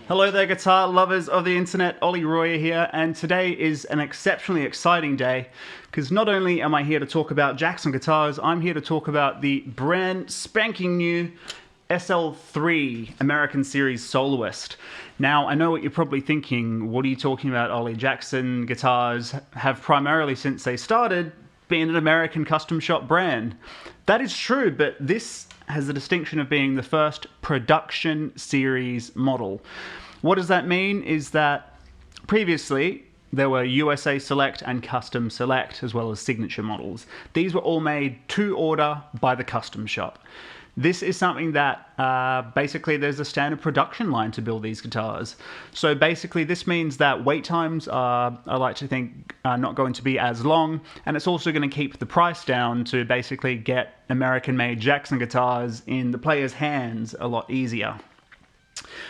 Hello there, guitar lovers of the internet. Ollie Royer here, and today is an exceptionally exciting day because not only am I here to talk about Jackson guitars, I'm here to talk about the brand spanking new SL3 American Series Soloist. Now, I know what you're probably thinking. What are you talking about, Ollie? Jackson guitars have primarily, since they started, been an American custom shop brand. That is true, but this has the distinction of being the first production series model. What does that mean is that previously there were USA Select and Custom Select, as well as signature models. These were all made to order by the custom shop. This is something that basically there's a standard production line to build these guitars. So basically this means that wait times are, I like to think, not going to be as long, and it's also going to keep the price down to basically get American-made Jackson guitars in the player's hands a lot easier.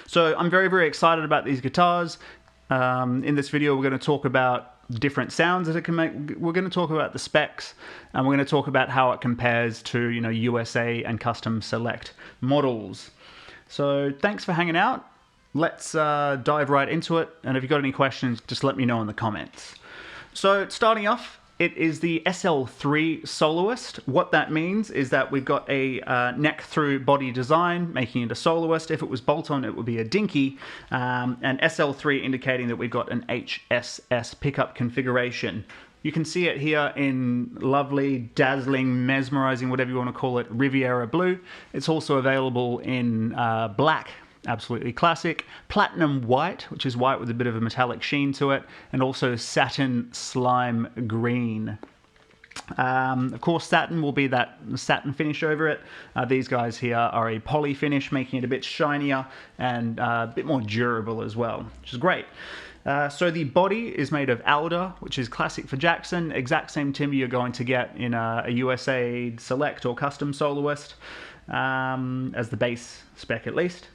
So I'm very, very excited about these guitars. In this video we're going to talk about different sounds that it can make. We're going to talk about the specs, and we're going to talk about how it compares to, you know, USA and Custom Select models. So thanks for hanging out. Let's dive right into it, and if you've got any questions, just let me know in the comments. So starting off, it is the SL3 Soloist. What that means is that we've got a neck-through body design, making it a Soloist. If it was bolt-on, it would be a Dinky, and SL3 indicating that we've got an HSS pickup configuration. You can see it here in lovely, dazzling, mesmerizing, whatever you want to call it, Riviera Blue. It's also available in black, absolutely classic, platinum white, which is white with a bit of a metallic sheen to it, and also satin slime green. Of course, satin will be that satin finish over it. These guys here are a poly finish, making it a bit shinier and a bit more durable as well, which is great. So the body is made of alder, which is classic for Jackson, exact same timber you're going to get in a USA Select or Custom Soloist, as the base spec at least.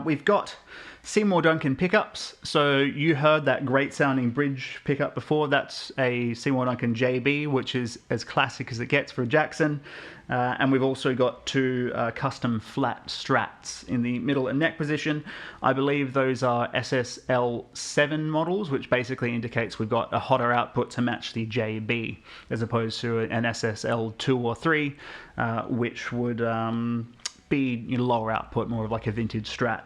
We've got Seymour Duncan pickups. So you heard that great sounding bridge pickup before. That's a Seymour Duncan JB, which is as classic as it gets for a Jackson. And we've also got two custom flat strats in the middle and neck position. I believe those are SSL7 models, which basically indicates we've got a hotter output to match the JB, as opposed to an SSL2 or 3, which would be, you know, lower output, more of like a vintage Strat.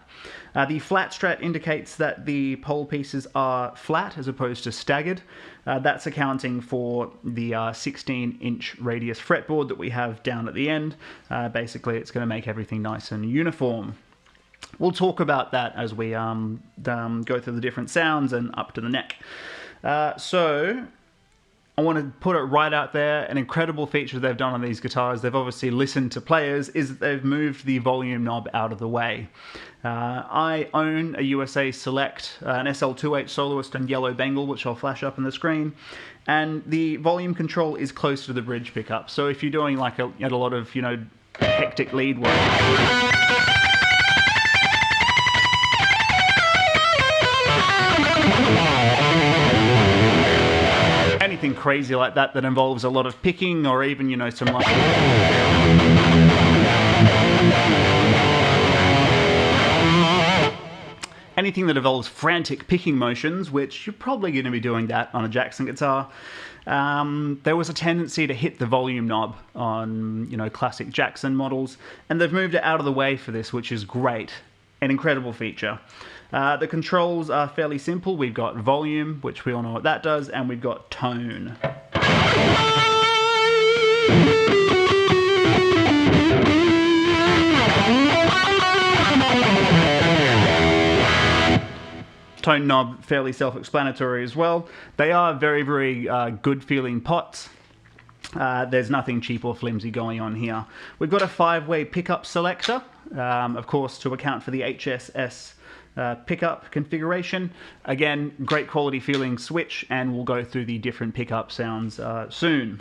The flat Strat indicates that the pole pieces are flat as opposed to staggered. That's accounting for the 16-inch radius fretboard that we have down at the end. Basically, it's going to make everything nice and uniform. We'll talk about that as we go through the different sounds and up to the neck. So I want to put it right out there. An incredible feature they've done on these guitars, they've obviously listened to players, is that they've moved the volume knob out of the way. I own a USA Select, an SL2H Soloist and Yellow Bengal, which I'll flash up on the screen, and the volume control is close to the bridge pickup. So if you're doing like a lot of, you know, hectic lead work, anything crazy like that that involves a lot of picking, or even, you know, some like anything that involves frantic picking motions, which you're probably going to be doing that on a Jackson guitar. There was a tendency to hit the volume knob on, you know, classic Jackson models, and they've moved it out of the way for this, which is great. An incredible feature. The controls are fairly simple. We've got volume, which we all know what that does, and we've got tone. Tone knob, fairly self-explanatory as well. They are very, very good feeling pots. There's nothing cheap or flimsy going on here. We've got a 5-way pickup selector, of course, to account for the HSS pickup configuration. Again, great quality feeling switch, and we'll go through the different pickup sounds soon.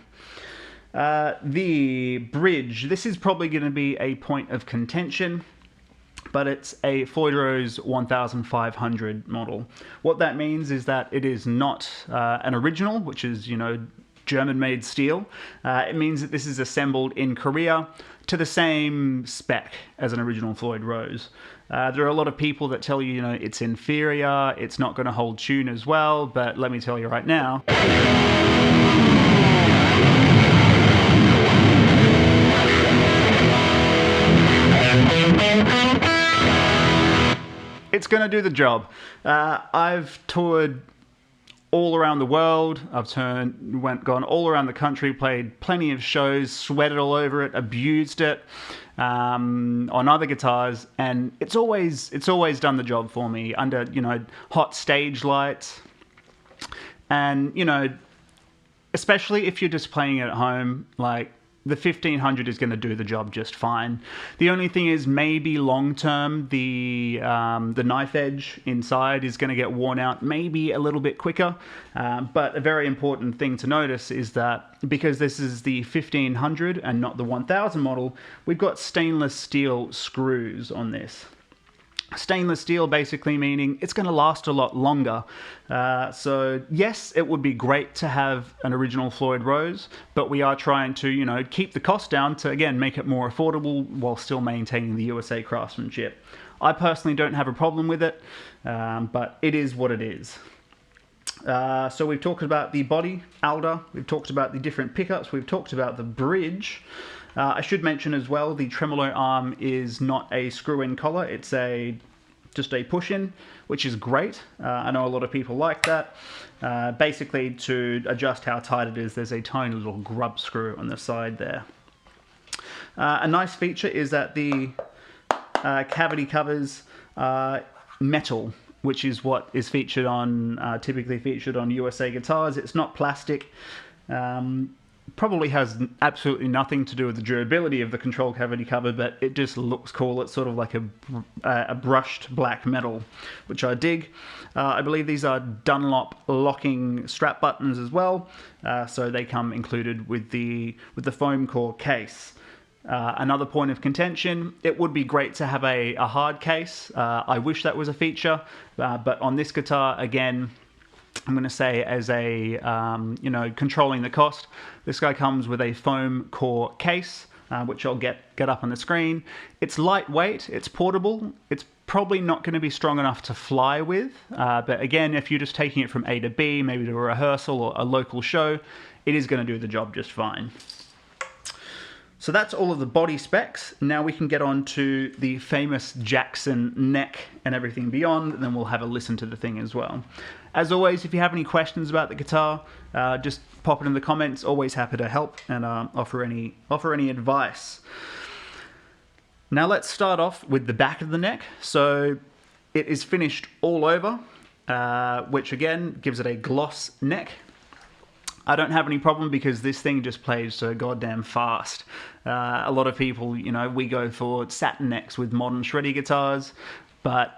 The bridge, this is probably going to be a point of contention, but it's a Foydros 1500 model. What that means is that it is not an original, which is, you know, German-made steel. It means that this is assembled in Korea to the same spec as an original Floyd Rose. There are a lot of people that tell you, you know, it's inferior, it's not going to hold tune as well, but let me tell you right now, it's going to do the job. I've toured all around the world. I've gone all around the country, played plenty of shows, sweated all over it, abused it on other guitars, and it's always done the job for me under, you know, hot stage lights. And, you know, especially if you're just playing it at home, like, the 1500 is going to do the job just fine. The only thing is, maybe long term, the knife edge inside is going to get worn out maybe a little bit quicker. But a very important thing to notice is that because this is the 1500 and not the 1000 model, we've got stainless steel screws on this. Stainless steel basically meaning it's going to last a lot longer. So yes, it would be great to have an original Floyd Rose, but we are trying to, you know, keep the cost down to, again, make it more affordable while still maintaining the USA craftsmanship. I personally don't have a problem with it, but it is what it is. So we've talked about the body, Alder, we've talked about the different pickups, we've talked about the bridge. I should mention as well, the tremolo arm is not a screw-in collar, it's just a push-in, which is great. I know a lot of people like that. Basically, to adjust how tight it is, there's a tiny little grub screw on the side there. A nice feature is that the cavity covers are metal, which is what is featured on, typically featured on USA guitars. It's not plastic. Probably has absolutely nothing to do with the durability of the control cavity cover, but it just looks cool. It's sort of like a brushed black metal, which I dig. I believe these are Dunlop locking strap buttons as well, so they come included with the foam core case. Another point of contention, it would be great to have a hard case. I wish that was a feature, but on this guitar, again, I'm going to say as a, you know, controlling the cost, this guy comes with a foam core case, which I'll get up on the screen. It's lightweight, it's portable, it's probably not going to be strong enough to fly with, but again, if you're just taking it from A to B, maybe to a rehearsal or a local show, it is going to do the job just fine. So that's all of the body specs. Now we can get on to the famous Jackson neck and everything beyond, and then we'll have a listen to the thing as well. As always, if you have any questions about the guitar, just pop it in the comments. Always happy to help and offer any advice. Now let's start off with the back of the neck. So it is finished all over, which again gives it a gloss neck. I don't have any problem because this thing just plays so goddamn fast. A lot of people, you know, we go for satin necks with modern shreddy guitars, but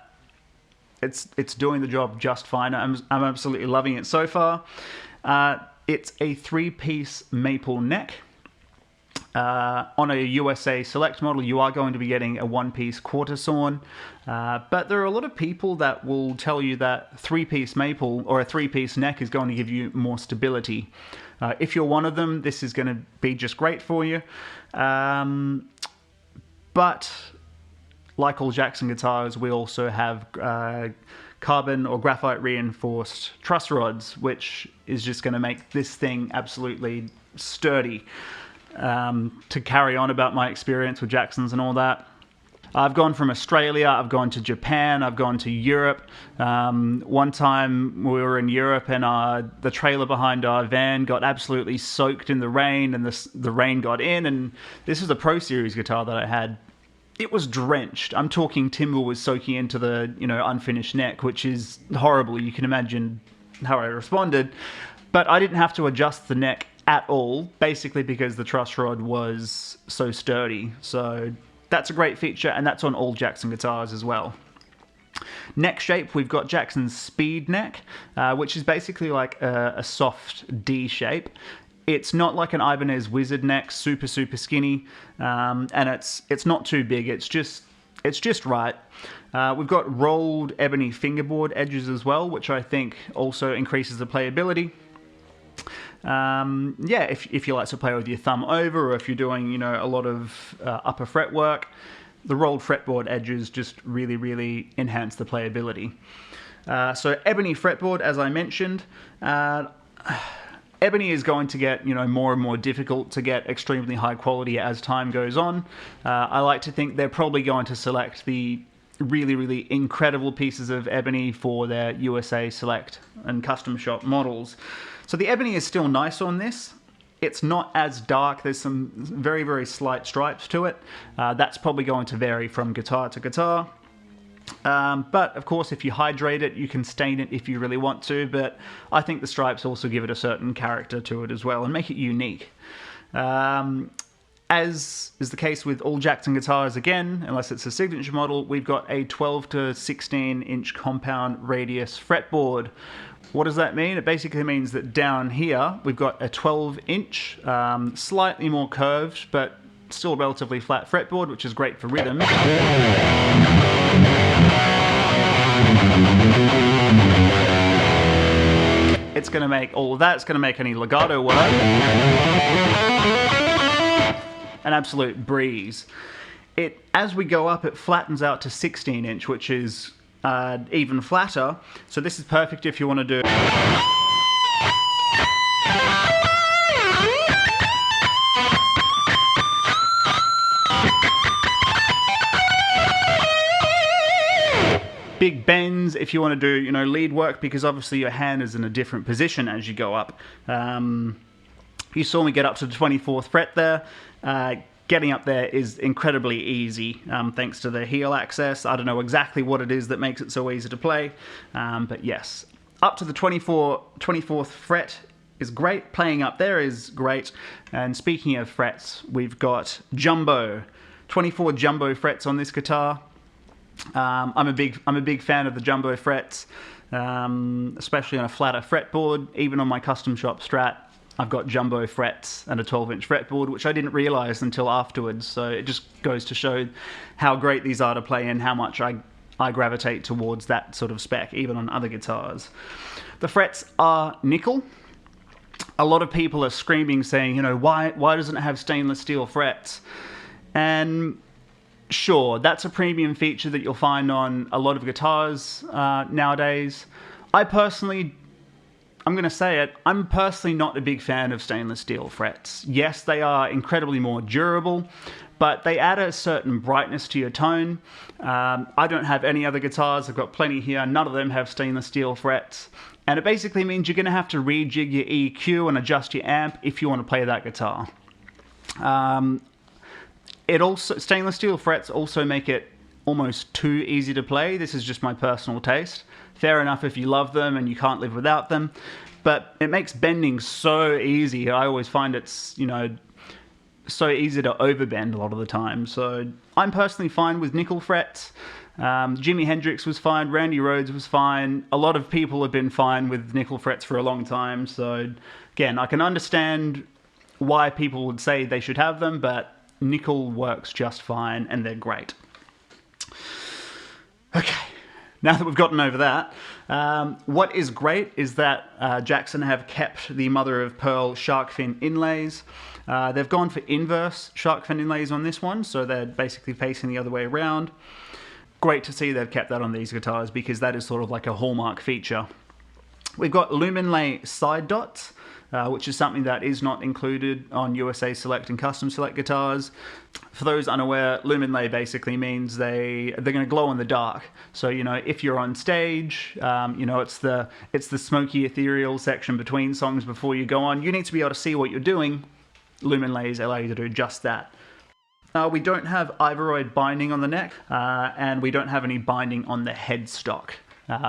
it's doing the job just fine. I'm absolutely loving it so far. It's a 3-piece maple neck. On a USA Select model, you are going to be getting a 1-piece quarter sawn, but there are a lot of people that will tell you that 3-piece maple or a 3-piece neck is going to give you more stability. If you're one of them, this is going to be just great for you. But like all Jackson guitars, we also have carbon or graphite reinforced truss rods, which is just going to make this thing absolutely sturdy. To carry on about my experience with Jacksons and all that, I've gone from Australia, I've gone to Japan, I've gone to Europe. One time we were in Europe and the trailer behind our van got absolutely soaked in the rain, and the rain got in, and this is a Pro Series guitar that I had. It was drenched. I'm talking timber was soaking into the, you know, unfinished neck, which is horrible. You can imagine how I responded. But I didn't have to adjust the neck at all, basically because the truss rod was so sturdy. So that's a great feature, and that's on all Jackson guitars as well. Neck shape, we've got Jackson's Speed neck, which is basically like a soft D shape. It's not like an Ibanez Wizard neck, super skinny, and it's not too big. It's just right. We've got rolled ebony fingerboard edges as well, which I think also increases the playability. Yeah, if you like to play with your thumb over, or if you're doing, you know, a lot of upper fret work, the rolled fretboard edges just really, really enhance the playability. So ebony fretboard, as I mentioned, ebony is going to get, you know, more and more difficult to get extremely high quality as time goes on. I like to think they're probably going to select the really, really incredible pieces of ebony for their USA Select and custom shop models. So the ebony is still nice on this. It's not as dark. There's some very, very slight stripes to it. That's probably going to vary from guitar to guitar. But of course, if you hydrate it, you can stain it if you really want to, but I think the stripes also give it a certain character to it as well and make it unique. As is the case with all Jackson guitars, again, unless it's a signature model, we've got a 12 to 16 inch compound radius fretboard. What does that mean? It basically means that down here we've got a 12 inch, slightly more curved, but still relatively flat fretboard, which is great for rhythm. It's going to make all of that, it's going to make any legato work an absolute breeze. As we go up, it flattens out to 16 inch, which is even flatter. So this is perfect if you want to do big bends, if you want to do, you know, lead work, because obviously your hand is in a different position as you go up. You saw me get up to the 24th fret there. Getting up there is incredibly easy, thanks to the heel access. I don't know exactly what it is that makes it so easy to play, but yes. Up to the 24th fret is great. Playing up there is great. And speaking of frets, we've got jumbo. 24 jumbo frets on this guitar. I'm a big fan of the jumbo frets, especially on a flatter fretboard. Even on my custom shop Strat, I've got jumbo frets and a 12-inch fretboard, which I didn't realize until afterwards. So it just goes to show how great these are to play and how much I gravitate towards that sort of spec, even on other guitars. The frets are nickel. A lot of people are screaming, saying, you know, why doesn't it have stainless steel frets? And sure, that's a premium feature that you'll find on a lot of guitars nowadays. I'm going to say it, I'm personally not a big fan of stainless steel frets. Yes, they are incredibly more durable, but they add a certain brightness to your tone. I don't have any other guitars, I've got plenty here, none of them have stainless steel frets. And it basically means you're going to have to rejig your EQ and adjust your amp if you want to play that guitar. Stainless steel frets also make it almost too easy to play. This is just my personal taste. Fair enough if you love them and you can't live without them, but it makes bending so easy. I always find it's, you know, so easy to overbend a lot of the time. So I'm personally fine with nickel frets. Jimi Hendrix was fine, Randy Rhoads was fine. A lot of people have been fine with nickel frets for a long time. So again, I can understand why people would say they should have them, but nickel works just fine and they're great. Okay. Now that we've gotten over that, what is great is that Jackson have kept the mother of pearl shark fin inlays. They've gone for inverse shark fin inlays on this one, so they're basically facing the other way around. Great to see they've kept that on these guitars because that is sort of like a hallmark feature. We've got luminlay side dots, which is something that is not included on USA Select and Custom Select guitars. For those unaware, luminlay basically means they're going to glow in the dark. So, you know, if you're on stage, you know, it's the smoky ethereal section between songs before you go on. You need to be able to see what you're doing. Luminlays allow you to do just that. We don't have Ivoroid binding on the neck, and we don't have any binding on the headstock.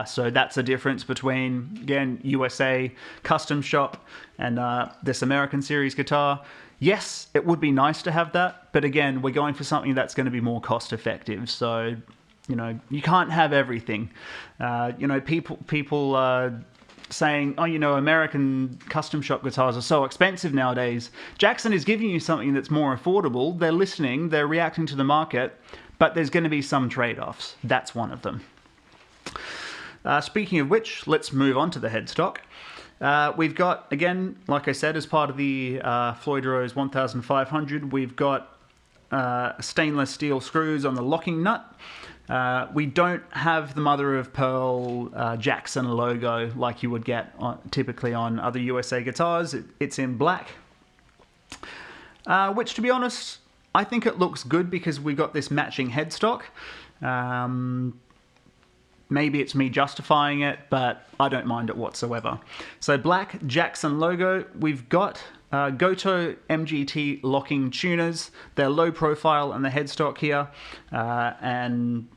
So that's a difference between, again, USA Custom Shop and this American Series guitar. Yes, it would be nice to have that, but again, we're going for something that's going to be more cost effective. So, you know, you can't have everything. You know, people saying, oh, you know, American custom shop guitars are so expensive nowadays. Jackson is giving you something that's more affordable. They're listening, they're reacting to the market, but there's going to be some trade-offs. That's one of them. Speaking of which, let's move on to the headstock. We've got, again, like I said, as part of the Floyd Rose 1500, we've got stainless steel screws on the locking nut. We don't have the mother of pearl Jackson logo like you would get typically on other USA guitars. It's in black, which, to be honest, I think it looks good because we've got this matching headstock. Maybe it's me justifying it, but I don't mind it whatsoever. So black Jackson logo. We've got Goto MGT locking tuners. They're low profile on the headstock here, and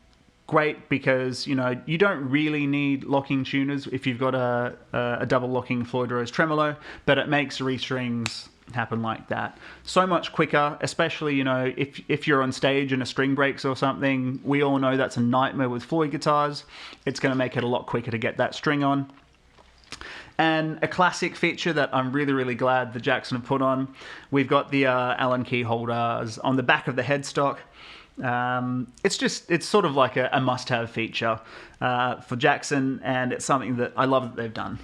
great because, you know, you don't really need locking tuners if you've got a double locking Floyd Rose tremolo, but it makes restrings happen like that so much quicker, especially, you know, if you're on stage and a string breaks or something. We all know that's a nightmare with Floyd guitars. It's going to make it a lot quicker to get that string on. And a classic feature that I'm really glad the Jackson have put on, we've got the Allen key holders on the back of the headstock. It's sort of like a must-have feature for Jackson, and it's something that I love that they've done.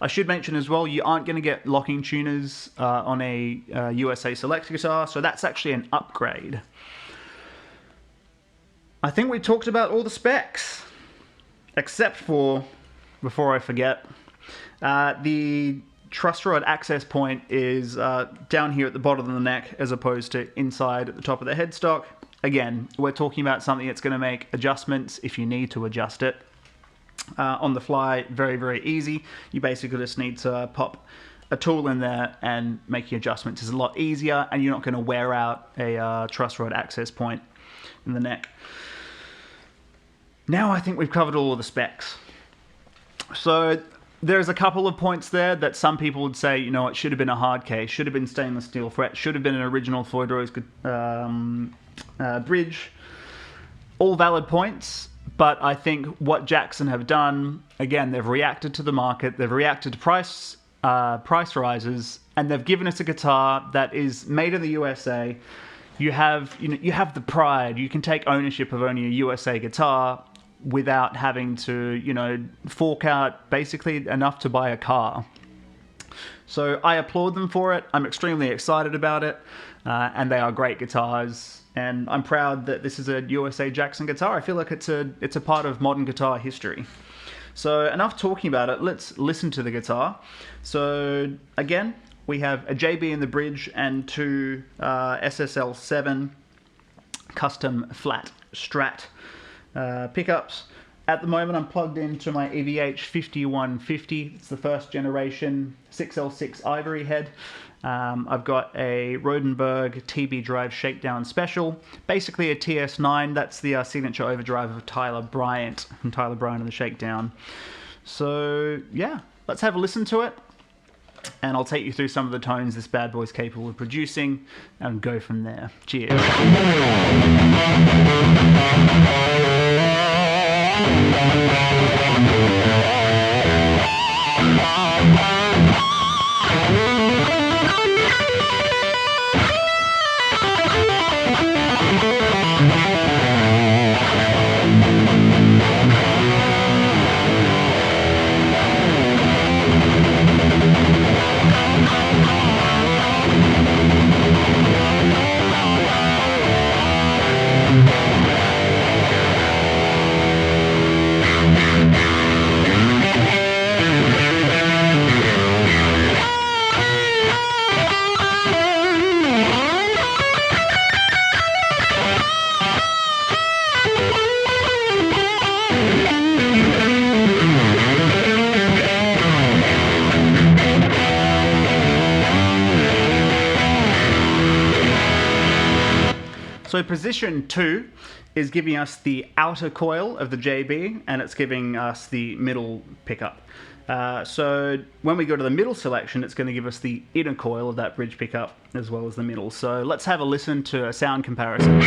I should mention as well, you aren't going to get locking tuners on a USA Select guitar, so that's actually an upgrade. I think we talked about all the specs, except for, before I forget, the truss rod access point is down here at the bottom of the neck as opposed to inside at the top of the headstock. Again, we're talking about something that's going to make adjustments if you need to adjust it. On the fly, very easy. You basically just need to pop a tool in there and making adjustments is a lot easier, and you're not going to wear out a truss rod access point in the neck. Now I think we've covered all of the specs. So there's a couple of points there that some people would say, you know, it should have been a hard case, should have been stainless steel fret, should have been an original Floyd Rose bridge. All valid points. But I think what Jackson have done, again, they've reacted to the market, they've reacted to price rises, and they've given us a guitar that is made in the USA. You have the pride. You can take ownership of owning a USA guitar without having to, you know, fork out basically enough to buy a car. So I applaud them for it. I'm extremely excited about it, and they are great guitars. And I'm proud that this is a USA Jackson guitar. I feel like it's a part of modern guitar history. So enough talking about it, let's listen to the guitar. So again, we have a JB in the bridge and two SSL7 custom flat Strat pickups. At the moment, I'm plugged into my EVH 5150. It's the first generation 6L6 ivory head. I've got a Rodenberg TB Drive Shakedown Special, basically a TS9. That's the signature overdrive of Tyler Bryant from Tyler Bryant and the Shakedown. So yeah, let's have a listen to it, and I'll take you through some of the tones this bad boy's capable of producing and go from there. Cheers. So position 2 is giving us the outer coil of the JB, and it's giving us the middle pickup. So when we go to the middle selection, it's going to give us the inner coil of that bridge pickup as well as the middle. So let's have a listen to a sound comparison.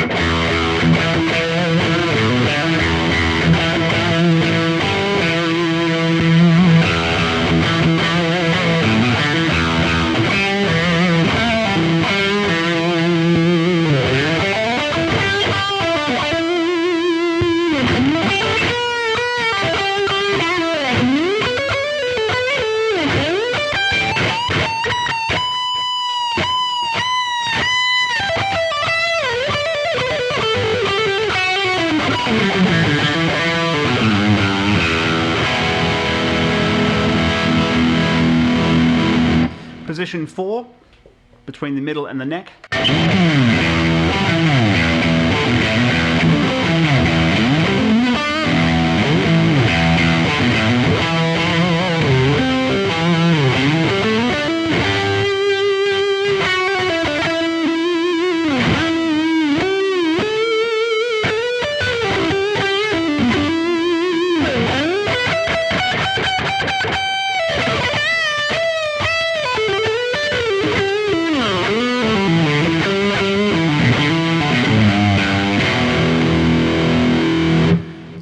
Position 4, between the middle and the neck.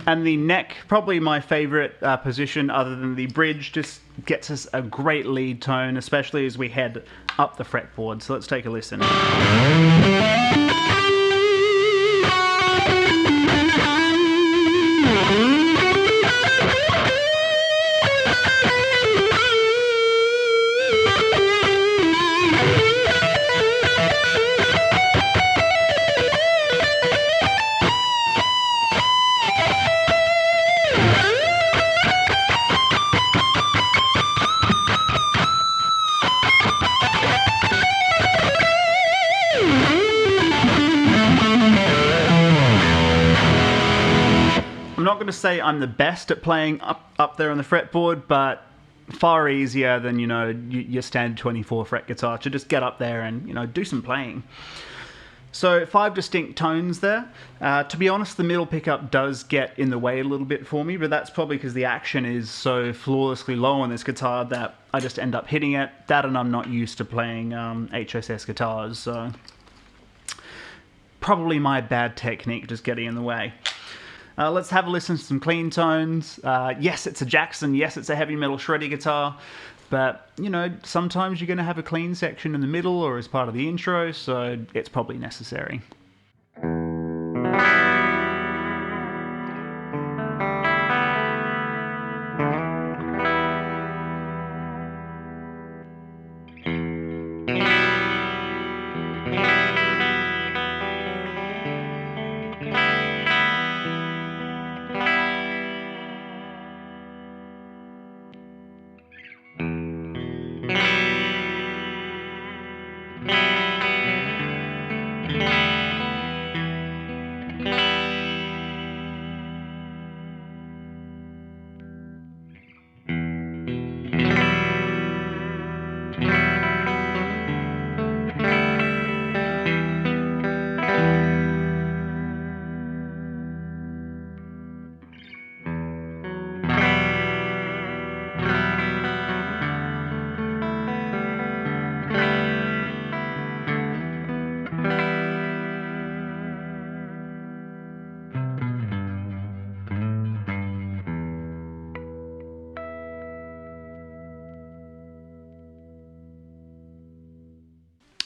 And the neck, probably my favorite position other than the bridge, just gets us a great lead tone, especially as we head up the fretboard. So let's take a listen. I'm not going to say I'm the best at playing up there on the fretboard, but far easier than, you know, your standard 24 fret guitar to just get up there and, you know, do some playing. So 5 distinct tones there. To be honest, the middle pickup does get in the way a little bit for me, but that's probably because the action is so flawlessly low on this guitar that I just end up hitting it. That, and I'm not used to playing HSS guitars, so probably my bad technique just getting in the way. Let's have a listen to some clean tones. Yes, it's a Jackson. Yes, it's a heavy metal shreddy guitar. But, you know, sometimes you're going to have a clean section in the middle or as part of the intro, so it's probably necessary.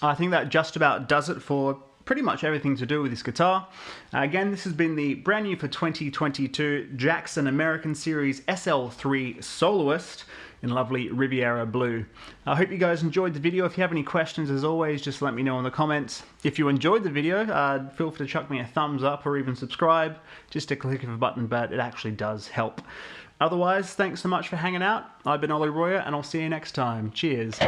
I think that just about does it for pretty much everything to do with this guitar. Again, this has been the brand new for 2022 Jackson American Series SL3 Soloist in lovely Riviera Blue. I hope you guys enjoyed the video. If you have any questions, as always, just let me know in the comments. If you enjoyed the video, feel free to chuck me a thumbs up or even subscribe. Just a click of a button, but it actually does help. Otherwise, thanks so much for hanging out. I've been Ollie Royer, and I'll see you next time. Cheers.